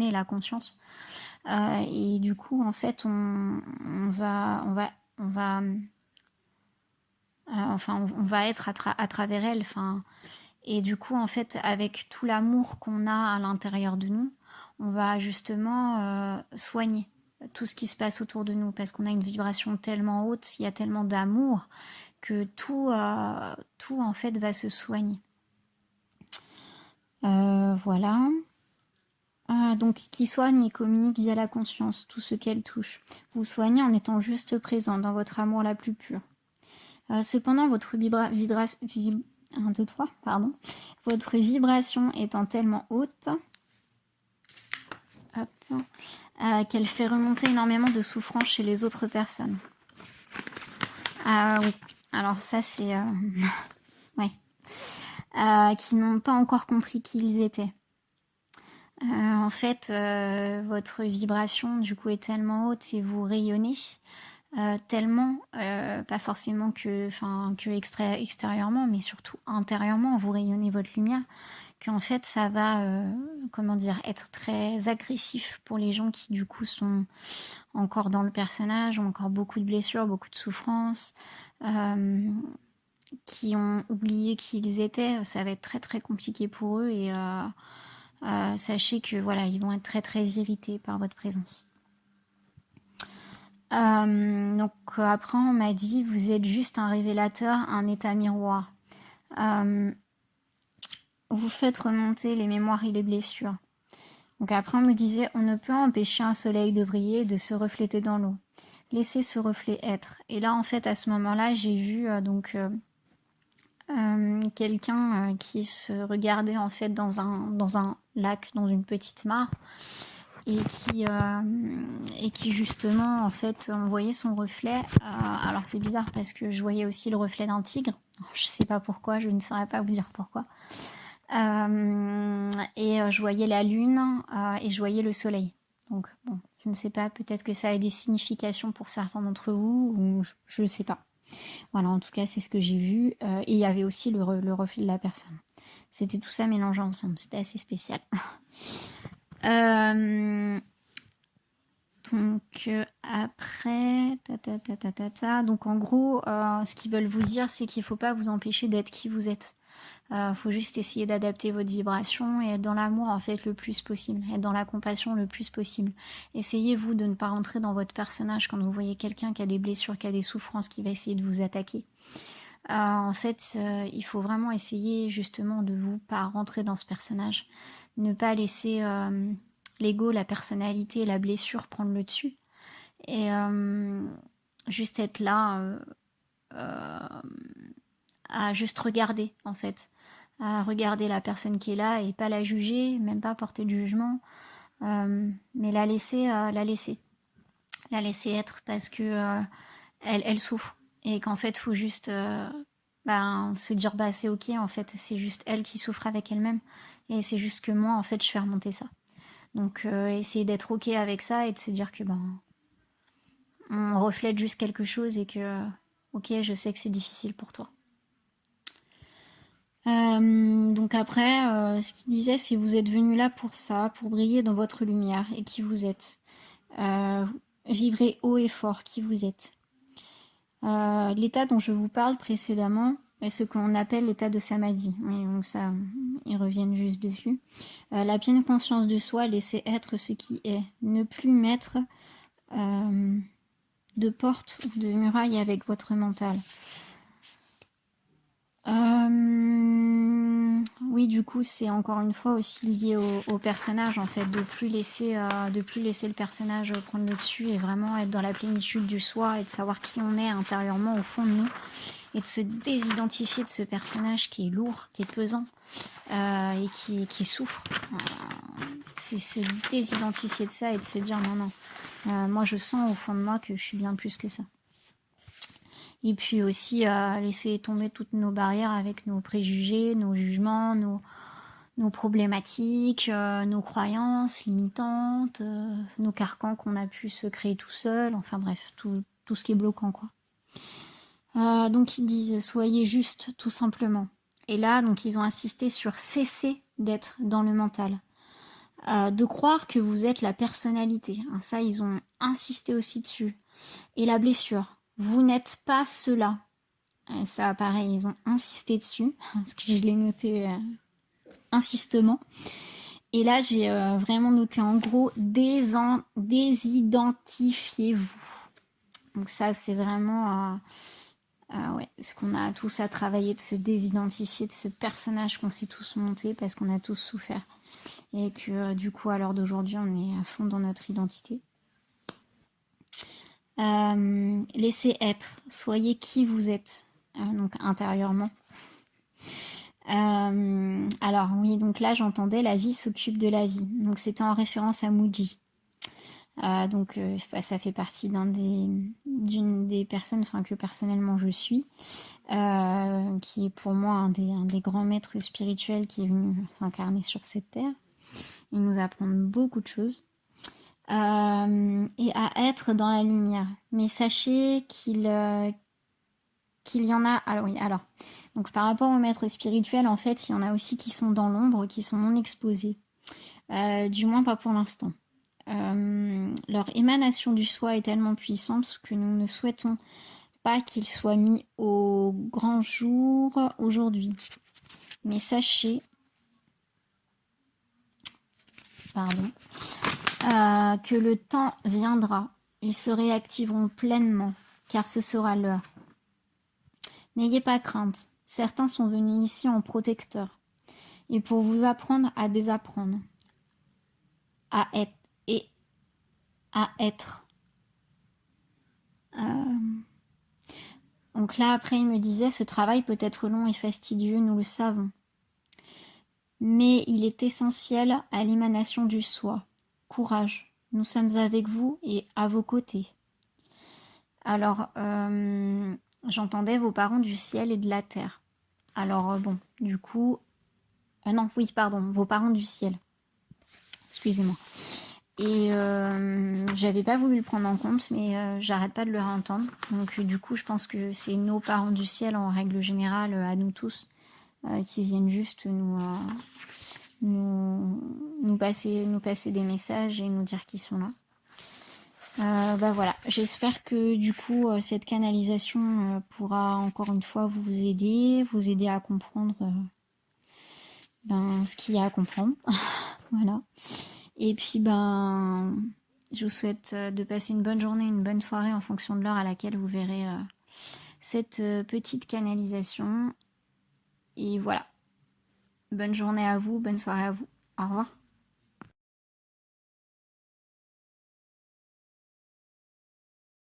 rayonner la conscience. Et du coup, en fait, on va être à travers elle. Et du coup, en fait, avec tout l'amour qu'on a à l'intérieur de nous, on va justement soigner tout ce qui se passe autour de nous, parce qu'on a une vibration tellement haute, il y a tellement d'amour que tout en fait va se soigner. Voilà. Donc, qui soigne et communique via la conscience tout ce qu'elle touche. Vous soignez en étant juste présent dans votre amour la plus pure. Cependant, votre votre vibration étant tellement haute, qu'elle fait remonter énormément de souffrance chez les autres personnes. Oui, alors ça c'est... ouais. Qui n'ont pas encore compris qui ils étaient. En fait, votre vibration du coup est tellement haute et vous rayonnez tellement, pas forcément que extérieurement, mais surtout intérieurement, vous rayonnez votre lumière, qu'en fait ça va, être très agressif pour les gens qui du coup sont encore dans le personnage, ont encore beaucoup de blessures, beaucoup de souffrances, qui ont oublié qui ils étaient. Ça va être très très compliqué pour eux et sachez que voilà, ils vont être très très irrités par votre présence. Donc après on m'a dit vous êtes juste un révélateur, un état miroir. Vous faites remonter les mémoires et les blessures. Donc après on me disait on ne peut empêcher un soleil de briller et de se refléter dans l'eau. Laissez ce reflet être. Et là en fait à ce moment-là j'ai vu quelqu'un qui se regardait en fait dans un lac, dans une petite mare. Et qui justement en fait on voyait son reflet. Alors c'est bizarre parce que je voyais aussi le reflet d'un tigre, je sais pas pourquoi, je ne saurais pas vous dire pourquoi. Je voyais la lune et je voyais le soleil, donc bon, je ne sais pas, peut-être que ça a des significations pour certains d'entre vous ou je ne sais pas. Voilà, en tout cas c'est ce que j'ai vu, et il y avait aussi le reflet de la personne. C'était tout ça mélangé ensemble, c'était assez spécial. Donc après, donc en gros, ce qu'ils veulent vous dire, c'est qu'il ne faut pas vous empêcher d'être qui vous êtes. Faut juste essayer d'adapter votre vibration et être dans l'amour en fait le plus possible, être dans la compassion le plus possible. Essayez vous de ne pas rentrer dans votre personnage quand vous voyez quelqu'un qui a des blessures, qui a des souffrances, qui va essayer de vous attaquer. En fait, il faut vraiment essayer justement de vous pas rentrer dans ce personnage, ne pas laisser l'ego, la personnalité, la blessure prendre le dessus, et juste être là à juste regarder en fait, à regarder la personne qui est là et pas la juger, même pas porter de jugement, mais la laisser être parce que elle souffre et qu'en fait faut juste se dire c'est ok, en fait c'est juste elle qui souffre avec elle-même et c'est juste que moi en fait je fais remonter ça. Donc essayer d'être ok avec ça et de se dire que on reflète juste quelque chose et que ok, je sais que c'est difficile pour toi. Donc après, ce qu'il disait, c'est vous êtes venu là pour ça, pour briller dans votre lumière et qui vous êtes. Vibrez haut et fort qui vous êtes. L'état dont je vous parle précédemment est ce qu'on appelle l'état de samadhi. Mais donc ça, ils reviennent juste dessus. La pleine conscience de soi, laisser être ce qui est. Ne plus mettre de porte ou de muraille avec votre mental. Oui, du coup, c'est encore une fois aussi lié au personnage, en fait, de plus laisser le personnage prendre le dessus et vraiment être dans la plénitude du soi et de savoir qui on est intérieurement au fond de nous et de se désidentifier de ce personnage qui est lourd, qui est pesant et qui souffre. C'est se désidentifier de ça et de se dire non, moi je sens au fond de moi que je suis bien plus que ça. Et puis aussi laisser tomber toutes nos barrières avec nos préjugés, nos jugements, nos problématiques, nos croyances limitantes, nos carcans qu'on a pu se créer tout seul, enfin bref, tout ce qui est bloquant quoi. Donc ils disent soyez juste tout simplement. Et là donc ils ont insisté sur cesser d'être dans le mental. de croire que vous êtes la personnalité. Ça, ils ont insisté aussi dessus. Et la blessure. Vous n'êtes pas cela. Et ça, pareil, ils ont insisté dessus, parce que je l'ai noté insistement. Et là, j'ai vraiment noté en gros, désidentifiez-vous. Donc ça, c'est vraiment ouais, ce qu'on a tous à travailler, de se désidentifier de ce personnage qu'on s'est tous monté parce qu'on a tous souffert. Et que du coup, à l'heure d'aujourd'hui, on est à fond dans notre identité. Laissez être, soyez qui vous êtes, donc intérieurement. Alors oui, donc là j'entendais la vie s'occupe de la vie. Donc c'était en référence à Muji. Donc ça fait partie d'une des personnes que personnellement je suis, qui est pour moi un des grands maîtres spirituels qui est venu s'incarner sur cette terre et nous apprendre beaucoup de choses. Et à être dans la lumière. Mais sachez qu'il y en a... Alors oui, alors... Donc par rapport aux maîtres spirituels, en fait, il y en a aussi qui sont dans l'ombre, qui sont non exposés. Du moins pas pour l'instant. Leur émanation du soi est tellement puissante que nous ne souhaitons pas qu'il soit mis au grand jour aujourd'hui. Mais sachez... Pardon. Que le temps viendra. Ils se réactiveront pleinement, car ce sera l'heure. N'ayez pas crainte. Certains sont venus ici en protecteur, et pour vous apprendre à désapprendre, à être et à être. Donc là, après, il me disait, ce travail peut être long et fastidieux, nous le savons. Mais il est essentiel à l'émanation du soi. Courage, nous sommes avec vous et à vos côtés. Alors, j'entendais vos parents du ciel et de la terre. Alors, bon, du coup... non, oui, pardon, vos parents du ciel. Excusez-moi. Et j'avais pas voulu le prendre en compte, mais j'arrête pas de le réentendre. Donc du coup, je pense que c'est nos parents du ciel, en règle générale, à nous tous, qui viennent juste nous passer des messages et nous dire qu'ils sont là. Voilà, j'espère que du coup cette canalisation pourra encore une fois vous aider à comprendre ce qu'il y a à comprendre. Voilà. Et puis je vous souhaite de passer une bonne journée, une bonne soirée en fonction de l'heure à laquelle vous verrez cette petite canalisation. Et voilà. Bonne journée à vous, bonne soirée à vous. Au revoir.